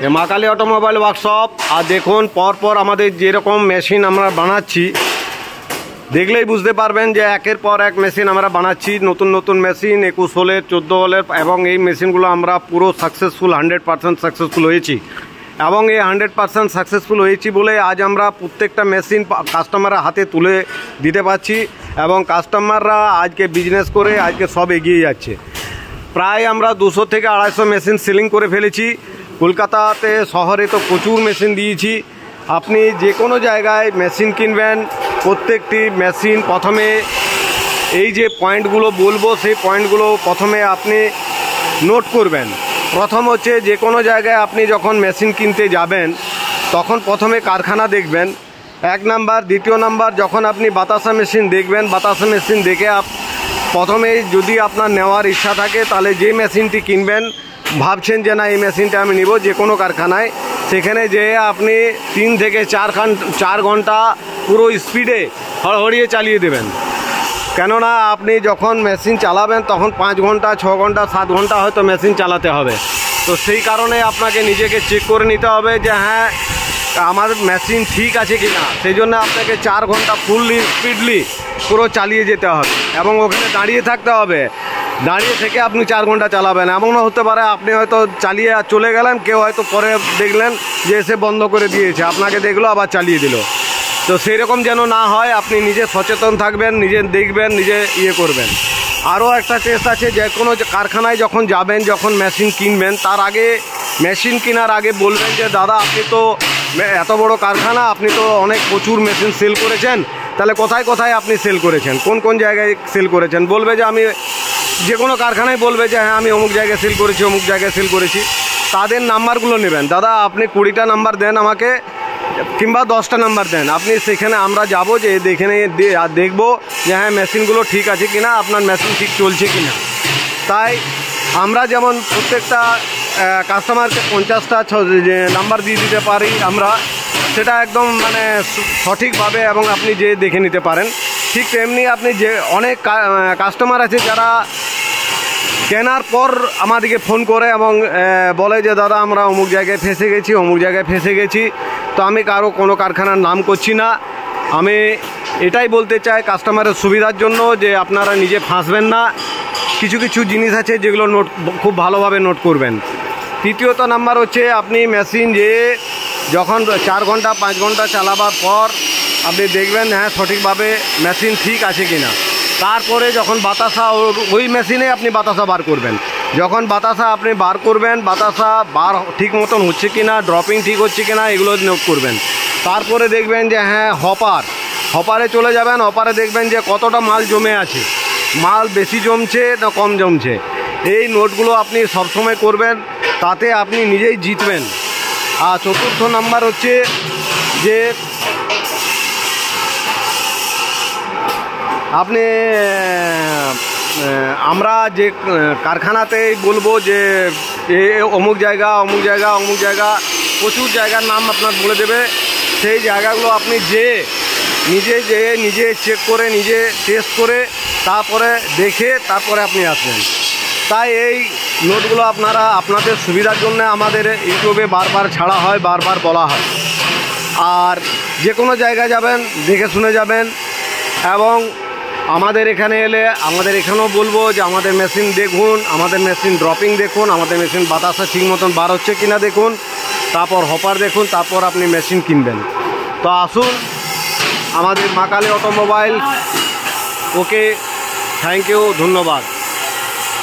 মা Kali automobile workshop. আর দেখুন পরপর আমাদের যেরকম মেশিন আমরা বানাচ্ছি দেখলেই বুঝতে পারবেন যে একের পর এক মেশিন আমরা বানাচ্ছি, নতুন নতুন মেশিন 21 হোলের 14 হোলের, এবং এই মেশিনগুলো আমরা পুরো সাকসেসফুল 100% সাকসেসফুল হয়েছি। এবং এই 100% সাকসেসফুল হয়েছি বলে আজ আমরা প্রত্যেকটা মেশিন কাস্টমারের হাতে তুলে দিতে পারছি, এবং কাস্টমাররা আজকে বিজনেস করে আজকে সব এগিয়ে যাচ্ছে। প্রায় আমরা 200 থেকে 250 মেশিন সেলিং করে ফেলেছি। কলকাতাতে শহরে তো প্রচুর মেশিন দিয়েছি। আপনি যে কোনো জায়গায় মেশিন কিনবেন, প্রত্যেকটি মেশিন প্রথমে এই যে পয়েন্টগুলো বলবো সেই পয়েন্টগুলো প্রথমে আপনি নোট করবেন। প্রথম হচ্ছে যে কোনো জায়গায় আপনি যখন মেশিন কিনতে যাবেন তখন প্রথমে কারখানা দেখবেন, 1 নাম্বার। দ্বিতীয় নাম্বার, যখন আপনি বাতাসা মেশিন দেখবেন, বাতাসা মেশিন দেখে প্রথমে যদি আপনার নেওয়ার ইচ্ছা থাকে তাহলে যে মেশিনটি কিনবেন ভাবছেন যে না এই মেশিনটা আমি নিব যে কোনো কারখানায়, সেখানে যেয়ে আপনি 3 থেকে 4 ঘন্টা পুরো স্পিডে হড়হড়িয়ে চালিয়ে দেবেন। কেননা আপনি যখন মেশিন চালাবেন তখন 5 ঘন্টা 6 ঘন্টা 7 ঘন্টা হয়তো মেশিন চালাতে হবে। তো সেই কারণে আপনাকে নিজেকে চেক করে নিতে হবে যে হ্যাঁ আমার মেশিন ঠিক আছে কি না। সেই জন্য আপনাকে 4 ঘন্টা ফুললি স্পিডলি পুরো চালিয়ে যেতে হবে, এবং ওখানে দাঁড়িয়ে থাকতে হবে। দাঁড়িয়ে থেকে আপনি 4 ঘন্টা চালাবেন। এমনও হতে পারে আপনি হয়তো চালিয়ে চলে গেলেন, কেউ হয়তো পরে দেখলেন যে এসে বন্ধ করে দিয়েছে, আপনাকে দেখলো আবার চালিয়ে দিল। তো সেই রকম যেন না হয়, আপনি নিজে সচেতন থাকবেন, নিজে দেখবেন, নিজে ইয়ে করবেন। আরও একটা টেস্ট আছে, যে কোনো কারখানায় যখন যাবেন, যখন মেশিন কিনবেন তার আগে, মেশিন কেনার আগে বলবেন যে দাদা আপনি তো এত বড় কারখানা, আপনি তো অনেক প্রচুর মেশিন সেল করেছেন, তাহলে কোথায় কোথায় আপনি সেল করেছেন, কোন কোন জায়গায় সেল করেছেন। বলবে যে আমি যে কোনো কারখানায় বলবে যে হ্যাঁ আমি অমুক জায়গায় সেল করেছি, অমুক জায়গায় সেল করেছি। তাদের নাম্বারগুলো নেবেন। দাদা আপনি 20টা নাম্বার দেন আমাকে, কিংবা 10টা নাম্বার দেন, আপনি সেখানে আমরা যাব, যে দেখে দেখব যে হ্যাঁ মেশিনগুলো ঠিক আছে কিনা, আপনার মেশিন ঠিক চলছে কিনা। তাই আমরা যেমন প্রত্যেকটা কাস্টমারকে 50টা নাম্বার দিয়ে দিতে পারি আমরা, সেটা একদম মানে সঠিকভাবে, এবং আপনি যে দেখে নিতে পারেন। ঠিক তেমনি আপনি যে অনেক কাস্টমার আছে যারা কেনার পর আমাদেরকে ফোন করে এবং বলে যে দাদা আমরা অমুক জায়গায় ফেঁসে গেছি, অমুক জায়গায় ফেঁসে গেছি। তো আমি কোনো কারখানার নাম করছি না, আমি এটাই বলতে চাই কাস্টমারের সুবিধার জন্য যে আপনারা নিজে ফাঁসবেন না। কিছু কিছু জিনিস আছে যেগুলো খুব ভালোভাবে নোট করবেন। তৃতীয়ত নাম্বার হচ্ছে, আপনি মেশিন যে যখন 4 ঘন্টা 5 ঘন্টা চালাবার পর আপনি দেখবেন হ্যাঁ সঠিকভাবে মেশিন ঠিক আছে কিনা। তারপরে যখন বাতাসা, ওই মেশিনে আপনি বাতাসা বার করবেন। যখন বাতাসা আপনি বার করবেন, বাতাসা বার ঠিক মতন হচ্ছে কিনা, ড্রপিং ঠিক হচ্ছে কিনা, এগুলো নোট করবেন। তারপরে দেখবেন যে হ্যাঁ হপারে চলে যাবেন। হপারে দেখবেন যে কতটা মাল জমে আছে, মাল বেশি জমছে না কম জমছে। এই নোটগুলো আপনি সবসময় করবেন, তাতে আপনি নিজেই জিতবেন। আর চতুর্থ নাম্বার হচ্ছে যে আপনি আমরা যে কারখানাতেই বলবো যে অমুক জায়গা অমুক জায়গা অমুক জায়গা, প্রচুর জায়গার নাম আপনার বলে দেবে। সেই জায়গাগুলো আপনি নিজে চেক করে, নিজে টেস্ট করে, তারপরে দেখে তারপরে আপনি আসবেন। তাই এই নোটগুলো আপনাদের সুবিধার জন্য আমাদের ইউটিউবে বারবার ছাড়া হয়, বারবার বলা হয়। আর যে কোনো জায়গায় যাবেন দেখে শুনে যাবেন, এবং আমাদের এখানে এলে আমাদের এখানেও বলবো যে আমাদের মেশিন দেখুন, আমাদের মেশিন ড্রপিং দেখুন, আমাদের মেশিন বাতাসা ঠিক মতন বার হচ্ছে কিনা দেখুন, তারপর হপার দেখুন, তারপর আপনি মেশিন কিনবেন। তো আসুন আমাদের Maa Kali automobile. Okay, thank you, ধন্যবাদ।